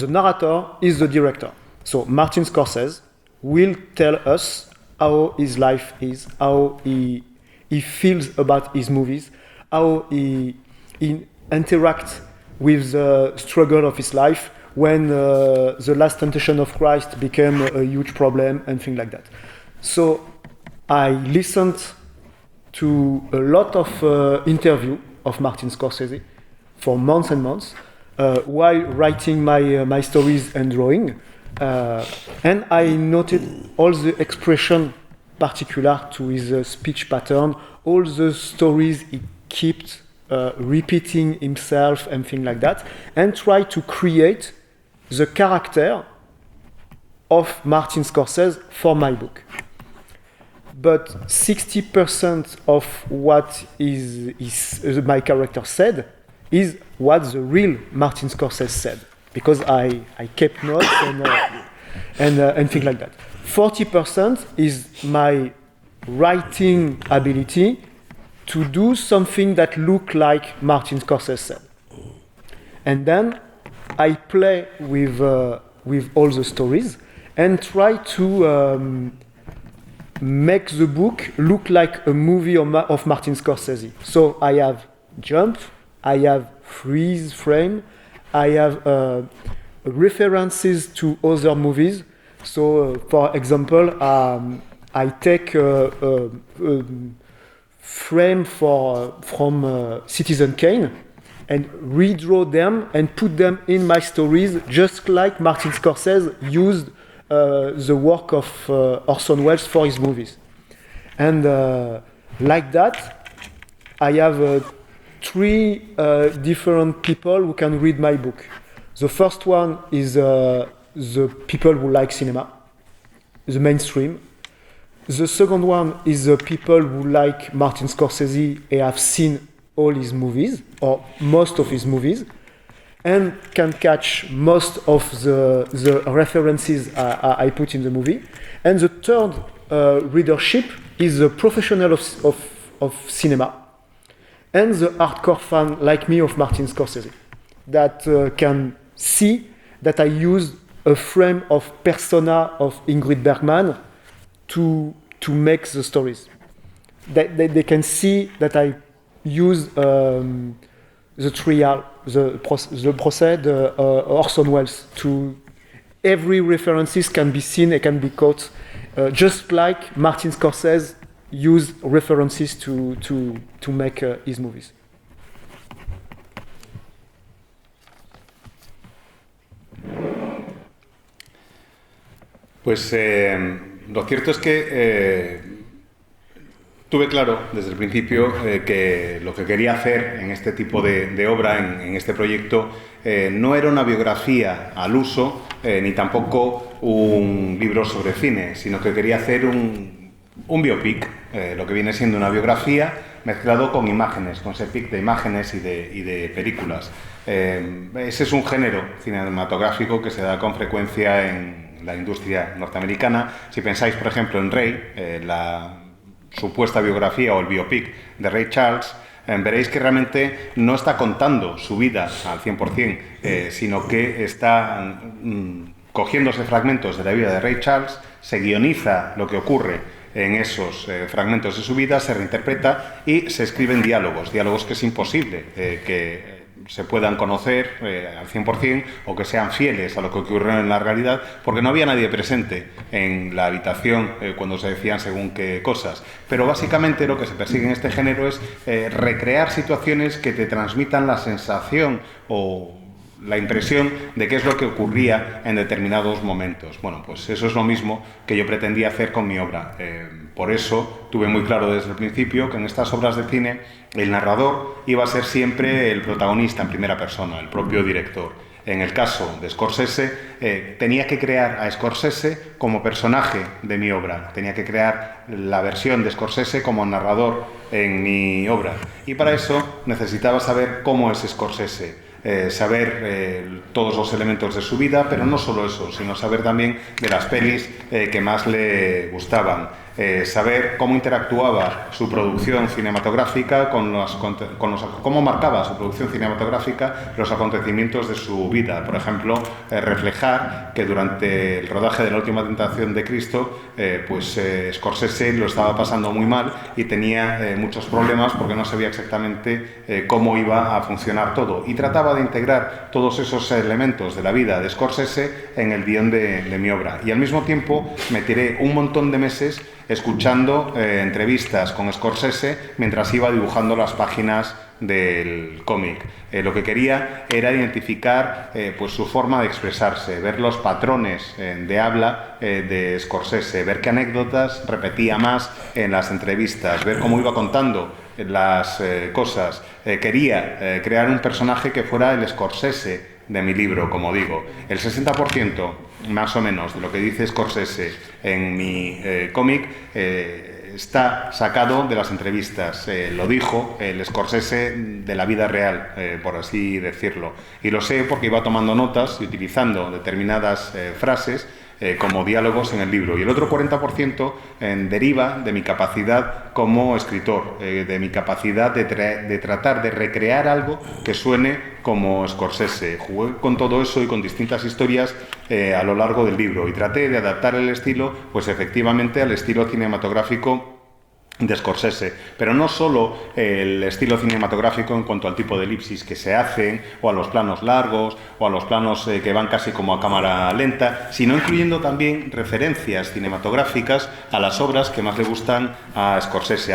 narrator is the director. So Martin Scorsese will tell us how his life is, how he feels about his movies, how he interacts with the struggle of his life when the Last Temptation of Christ became a huge problem and things like that. So I listened to a lot of interviews of Martin Scorsese for months and months while writing my stories and drawing. And I noted all the expression particular to his speech pattern, all the stories he kept repeating himself and things like that, and try to create the character of Martin Scorsese for my book. But 60% of what my character said is what the real Martin Scorsese said, because I kept notes and things like that. 40% is my writing ability to do something that look like Martin Scorsese said. And then I play with all the stories and try to make the book look like a movie of Martin Scorsese. So I have jump, I have freeze frame, I have references to other movies. So, for example, I take a frame from Citizen Kane and redraw them and put them in my stories, just like Martin Scorsese used the work of Orson Welles for his movies. And like that, I have 3 different people who can read my book. The first one is the people who like cinema, the mainstream. The second one is the people who like Martin Scorsese and have seen all his movies, or most of his movies, and can catch most of the references I put in the movie. And the third readership is the professional of cinema, and the hardcore fan like me of Martin Scorsese, that can see that I used a frame of persona of Ingrid Bergman to make the stories. They can see that I use the trial, the process, Orson Welles. To every references can be seen and can be caught, just like Martin Scorsese used references to make his movies. Pues lo cierto es que tuve claro desde el principio que lo que quería hacer en este tipo de obra, en este proyecto, no era una biografía al uso, ni tampoco un libro sobre cine, sino que quería hacer un biopic, lo que viene siendo una biografía mezclado con imágenes, con ese pic de imágenes y de películas. Ese es un género cinematográfico que se da con frecuencia en la industria norteamericana. Si pensáis, por ejemplo, en Ray, la supuesta biografía o el biopic de Ray Charles, veréis que realmente no está contando su vida al 100%, sino que está cogiéndose fragmentos de la vida de Ray Charles, se guioniza lo que ocurre en esos fragmentos de su vida, se reinterpreta y se escriben diálogos que es imposible que se puedan conocer al 100% o que sean fieles a lo que ocurrió en la realidad, porque no había nadie presente en la habitación cuando se decían según qué cosas. Pero básicamente lo que se persigue en este género es recrear situaciones que te transmitan la sensación o la impresión de qué es lo que ocurría en determinados momentos. Bueno, pues eso es lo mismo que yo pretendía hacer con mi obra. Por eso tuve muy claro desde el principio que en estas obras de cine el narrador iba a ser siempre el protagonista en primera persona, el propio director. En el caso de Scorsese, tenía que crear a Scorsese como personaje de mi obra, tenía que crear la versión de Scorsese como narrador en mi obra. Y para eso necesitaba saber cómo es Scorsese. Saber todos los elementos de su vida, pero no solo eso, sino saber también de las pelis que más le gustaban, saber cómo interactuaba su producción cinematográfica cómo marcaba su producción cinematográfica los acontecimientos de su vida. Por ejemplo, reflejar que durante el rodaje de La última tentación de Cristo, Scorsese lo estaba pasando muy mal y tenía muchos problemas porque no sabía exactamente cómo iba a funcionar todo, y trataba de integrar todos esos elementos de la vida de Scorsese en el guión de mi obra. Y al mismo tiempo me tiré un montón de meses escuchando entrevistas con Scorsese mientras iba dibujando las páginas del cómic. Lo que quería era identificar su forma de expresarse, ver los patrones de habla de Scorsese, ver qué anécdotas repetía más en las entrevistas, ver cómo iba contando las cosas. Quería crear un personaje que fuera el Scorsese de mi libro, como digo. El 60% más o menos de lo que dice Scorsese en mi cómic está sacado de las entrevistas. Lo dijo el Scorsese de la vida real, por así decirlo. Y lo sé porque iba tomando notas y utilizando determinadas frases como diálogos en el libro. Y el otro 40% deriva de mi capacidad como escritor, de mi capacidad de tratar de recrear algo que suene como Scorsese. Jugué con todo eso y con distintas historias a lo largo del libro, y traté de adaptar el estilo, pues efectivamente, al estilo cinematográfico de Scorsese, pero no solo el estilo cinematográfico en cuanto al tipo de elipsis que se hacen, o a los planos largos, o a los planos que van casi como a cámara lenta, sino incluyendo también referencias cinematográficas a las obras que más le gustan a Scorsese,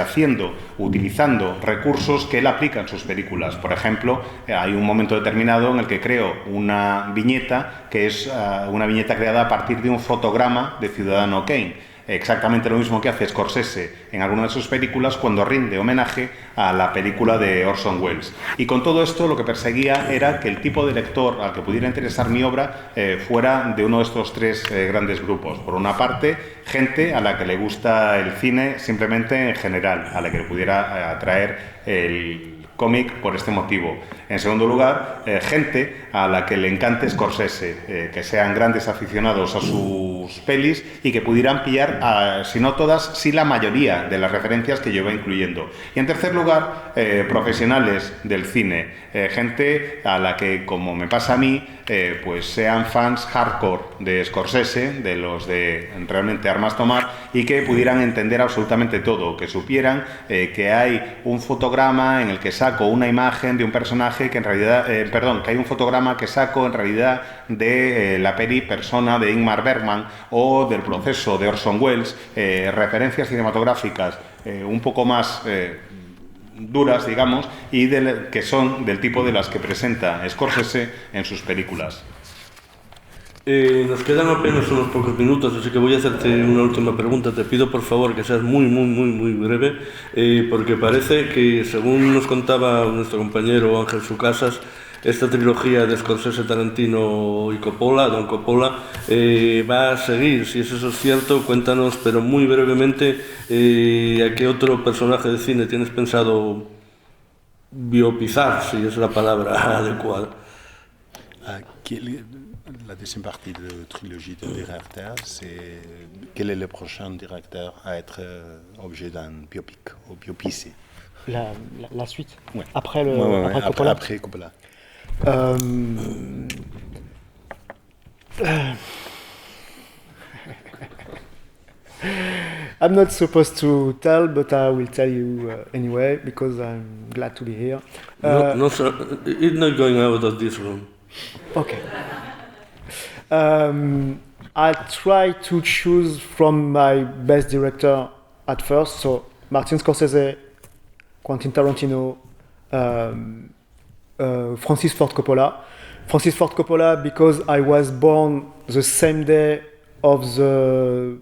utilizando recursos que él aplica en sus películas. Por ejemplo, hay un momento determinado en el que creo una viñeta que es una viñeta creada a partir de un fotograma de Ciudadano Kane. Exactamente lo mismo que hace Scorsese en alguna de sus películas cuando rinde homenaje a la película de Orson Welles. Y con todo esto lo que perseguía era que el tipo de lector al que pudiera interesar mi obra fuera de uno de estos tres grandes grupos. Por una parte, gente a la que le gusta el cine simplemente en general, a la que le pudiera atraer el cómic por este motivo. En segundo lugar, gente a la que le encante Scorsese, que sean grandes aficionados a sus pelis y que pudieran pillar, si no todas, sí la mayoría de las referencias que yo iba incluyendo. Y en tercer lugar, profesionales del cine, gente a la que, como me pasa a mí, pues sean fans hardcore de Scorsese, de los de realmente armas tomar, y que pudieran entender absolutamente todo, que supieran que hay un fotograma en el que saco una imagen de un personaje que en realidad, que hay un fotograma que saco en realidad de la peli Persona de Ingmar Bergman o del Proceso de Orson Welles, referencias cinematográficas un poco más duras, digamos, y que son del tipo de las que presenta Scorsese en sus películas. Nos quedan apenas unos pocos minutos, así que voy a hacerte una última pregunta. Te pido por favor que seas muy breve, porque parece que, según nos contaba nuestro compañero Ángel Sucasas, esta trilogía de Scorsese, Tarantino y Coppola, Don Coppola, va a seguir. Si eso es cierto, cuéntanos, pero muy brevemente, a qué otro personaje de cine tienes pensado biopizar, si es la palabra adecuada. La deuxième partie de la trilogie de directeur, c'est quel est le prochain directeur à être objet d'un biopic ou biopicé? La suite, ouais. Après Coppola. Après Coppola. I'm not supposed to tell, but I will tell you anyway, because I'm glad to be here. No, sir, it's not going out of this room. Okay. I try to choose from my best director at first, so Martin Scorsese, Quentin Tarantino, Francis Ford Coppola. Francis Ford Coppola because I was born the same day of the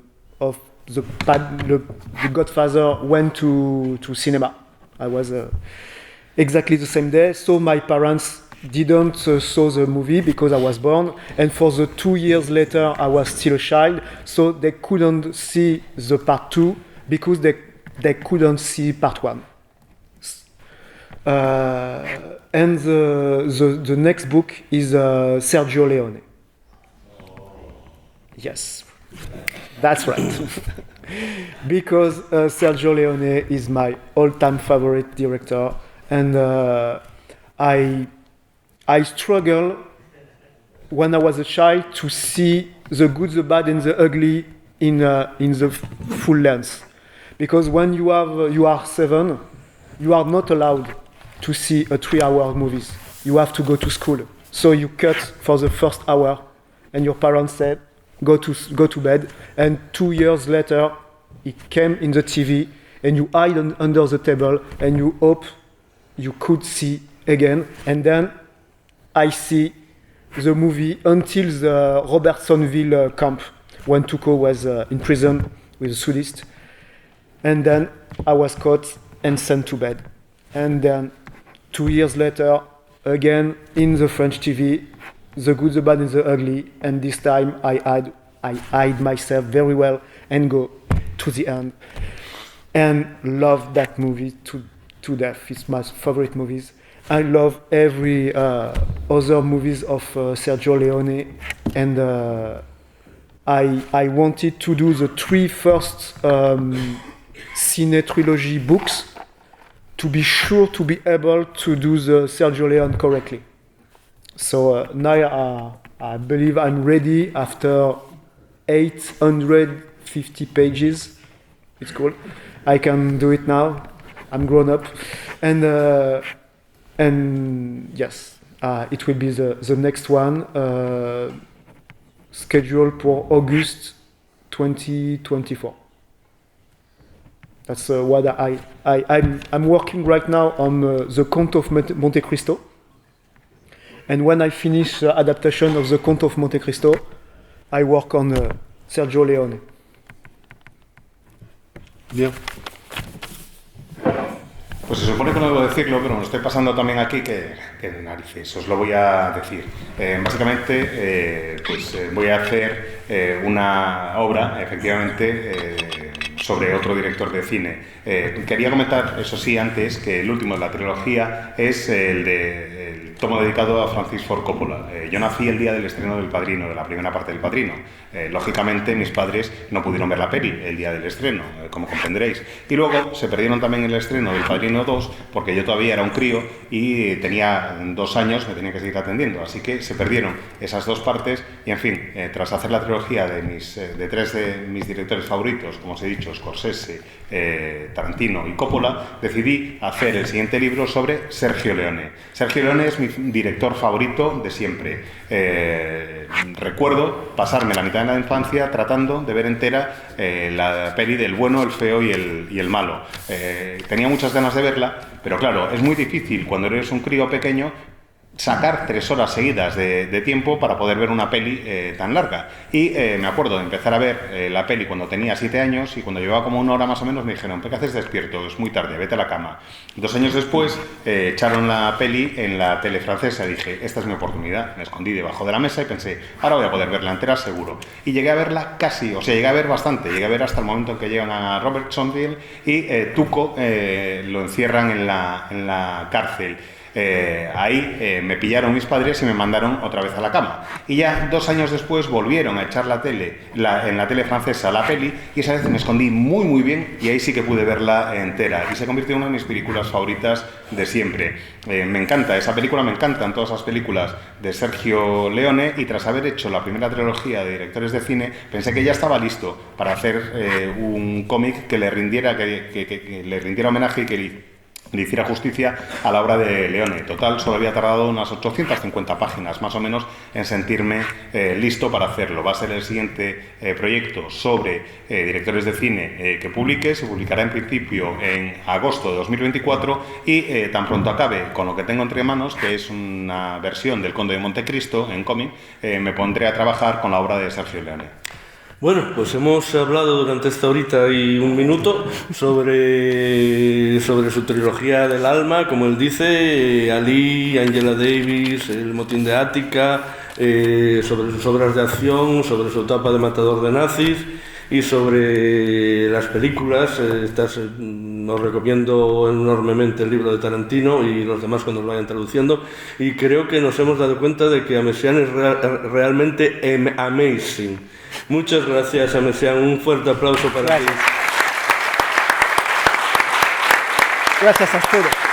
Godfather went to cinema. I was exactly the same day, so my parents didn't saw the movie because I was born, and for the 2 years later I was still a child, so they couldn't see the part 2 because they couldn't see part 1. And the next book is Sergio Leone. Yes, that's right. Because Sergio Leone is my all-time favorite director, and I struggle when I was a child to see the good, the bad, and the ugly in the full length. Because when you are 7, you are not allowed to see a 3-hour movies. You have to go to school. So you cut for the first hour, and your parents said, go to bed. And 2 years later, it came in the TV, and you hide under the table, and you hope you could see again. And then I see the movie until the Robertsonville camp, when Tuco was in prison with a Sudist. And then I was caught and sent to bed. And then 2 years later, again in the French TV, The Good, the Bad, and the Ugly. And this time I hide myself very well and go to the end. And love that movie to death. It's my favorite movies. I love every other movies of Sergio Leone, and I wanted to do the 3 first Cine Trilogy books to be sure to be able to do the Sergio Leone correctly. So now I believe I'm ready after 850 pages. It's cool. I can do it now. I'm grown up, and yes, it will be the next one, scheduled for August 2024. That's what I'm working right now on the Count of Monte Cristo. And when I finish the adaptation of the Count of Monte Cristo, I work on Sergio Leone. Bien. Pues se supone que no debo decirlo, pero me lo estoy pasando también aquí que narices, os lo voy a decir. Básicamente, voy a hacer una obra, efectivamente, sobre otro director de cine. Quería comentar, eso sí, antes, que el último de la trilogía es el tomo dedicado a Francis Ford Coppola. Yo nací el día del estreno del Padrino, de la primera parte del Padrino. Lógicamente, mis padres no pudieron ver la peli el día del estreno, como comprenderéis. Y luego se perdieron también el estreno del Padrino 2, porque yo todavía era un crío y tenía 2 años, me tenía que seguir atendiendo. Así que se perdieron esas 2 partes y, en fin, tras hacer la trilogía de 3 de mis directores favoritos, como os he dicho, Scorsese, Tarantino y Coppola, decidí hacer el siguiente libro sobre Sergio Leone. Sergio Leone es mi director favorito de siempre. Recuerdo pasarme la mitad de la infancia tratando de ver entera la peli del bueno, el feo y el malo. Tenía muchas ganas de verla, pero claro, es muy difícil cuando eres un crío pequeño sacar 3 horas seguidas de tiempo para poder ver una peli tan larga. Y me acuerdo de empezar a ver la peli cuando tenía 7 años y cuando llevaba como 1 hora más o menos me dijeron, ¿qué haces despierto? Es muy tarde, vete a la cama. 2 años después echaron la peli en la tele francesa y dije, esta es mi oportunidad. Me escondí debajo de la mesa y pensé, ahora voy a poder verla entera seguro. Y llegué a verla casi, o sea, llegué a ver bastante, llegué a ver hasta el momento en que llegan a Robertsonville y Tuco lo encierran en la cárcel. Ahí me pillaron mis padres y me mandaron otra vez a la cama. Y ya 2 años después volvieron a echar en la tele francesa la peli y esa vez me escondí muy muy bien y ahí sí que pude verla entera y se convirtió en una de mis películas favoritas de siempre. Me encanta esa película, me encantan todas las películas de Sergio Leone y tras haber hecho la primera trilogía de directores de cine pensé que ya estaba listo para hacer un cómic que le rindiera homenaje y que le hiciera justicia a la obra de Leone. Total, solo había tardado unas 850 páginas, más o menos, en sentirme listo para hacerlo. Va a ser el siguiente proyecto sobre directores de cine que publique. Se publicará en principio en agosto de 2024 y tan pronto acabe con lo que tengo entre manos, que es una versión del Conde de Montecristo en cómic, me pondré a trabajar con la obra de Sergio Leone. Bueno, pues hemos hablado durante esta horita y 1 minuto sobre su trilogía del alma, como él dice, Ali, Angela Davis, El motín de Ática, sobre sus obras de acción, sobre su etapa de matador de nazis y sobre las películas. Os recomiendo enormemente el libro de Tarantino y los demás cuando lo vayan traduciendo, y creo que nos hemos dado cuenta de que Amessian es realmente amazing. Muchas gracias, Amessian. Un fuerte aplauso para ti. Gracias a ustedes.